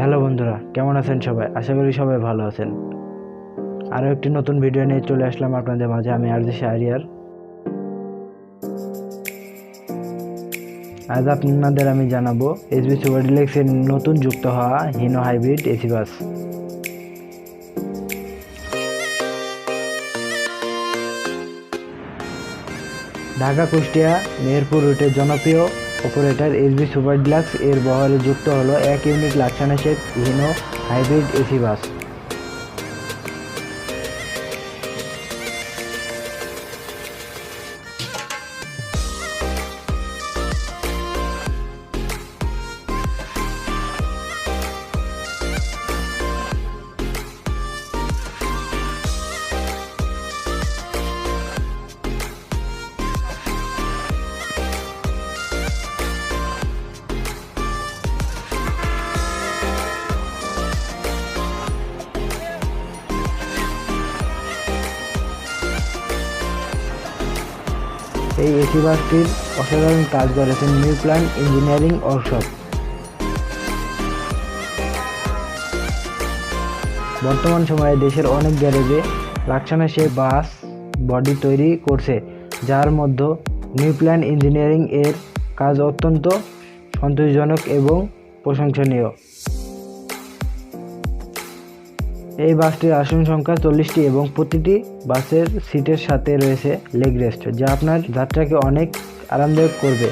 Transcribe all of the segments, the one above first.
Hello বন্ধুরা, কেমন আছেন সবাই? আশা করি সবাই ভালো আছেন। আরও একটি নতুন ভিডিও নিয়ে চলে আসলাম আপনাদের মাঝে। আমি আরজে শাহরিয়ার। আজ আপনাদের আমি জানাবো এসবি সুপার ডিলাক্সের নতুন যুক্ত হওয়া Hino hybrid AC bus. Dhaka Kushtia Meherpur রুটের জনপ্রিয় অপারেটর এসবি সুপার ডিলাক্স এর বহরে যুক্ত হলো 1 unit Laksana shape Hino hybrid AC bus. এই এসি বাসটির অসাধারণ কাজ করেছেন নিউ প্ল্যান ইঞ্জিনিয়ারিং ওয়ার্কশপ। বর্তমান সময়ে দেশের অনেক গ্যারেজে লাক্সানা শেপ বাস বডি তৈরি করছে, যার মধ্যে নিউ প্ল্যান ইঞ্জিনিয়ারিং এর কাজ অত্যন্ত সন্তোষজনক এবং প্রশংসনীয়। এই বাসটির আসন সংখ্যা 40টি এবং প্রতিটি বাসের সিটের সাথে রয়েছে লেগ রেস্ট, যা আপনার যাত্রাকে অনেক আরামদায়ক করবে।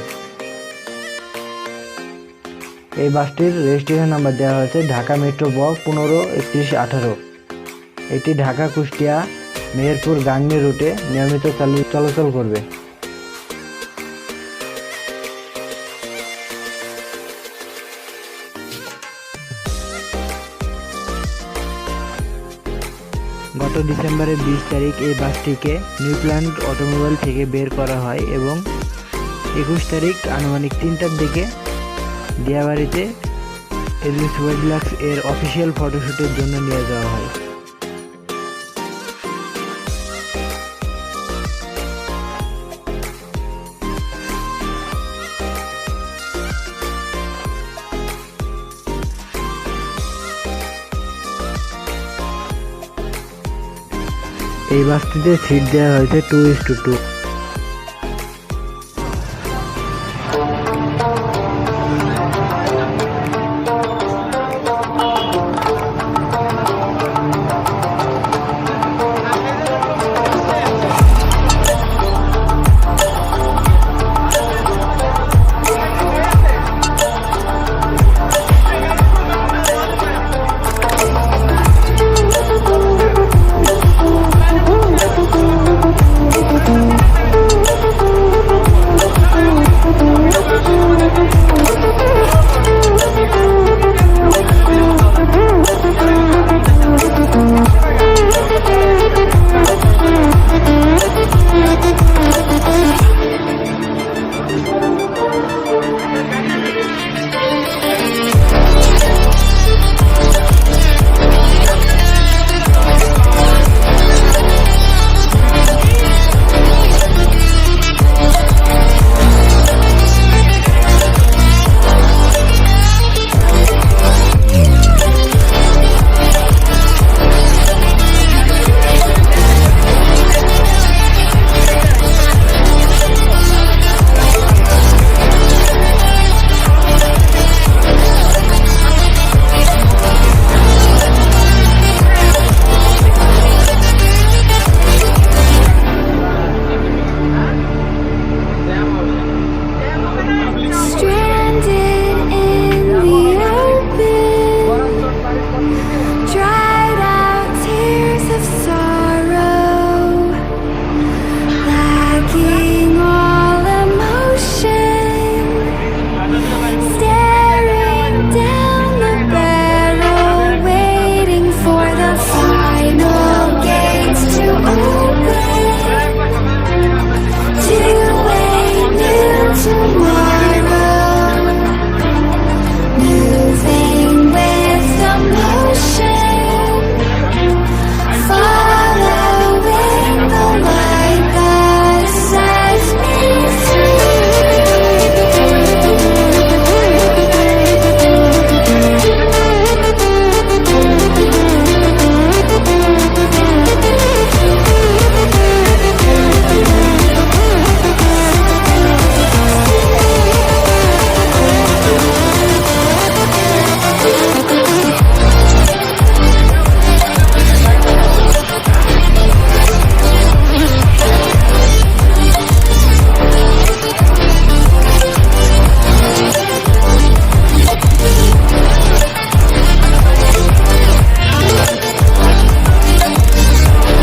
এই বাসটির রেজিস্ট্রেশন নাম্বার দেওয়া হয়েছে ঢাকা মেট্রো ব 153118। এটি ঢাকা কুষ্টিয়া মেহেরপুর গাংনী রুটে নিয়মিত চলাচল করবে। গত ডিসেম্বরের 20 তারিখ এই বাসটিকে নিউ প্ল্যান অটোমোবাইল থেকে বের করা হয় এবং 21 তারিখ আনুমানিক 3টার দিকে দিয়াবাড়িতে এসবি সুপার ডিলাক্স এর অফিসিয়াল ফটোশ্যুটের জন্য নিয়ে যাওয়া হয়। এই বাসটিতে সিট দেওয়া হয়েছে 2:2।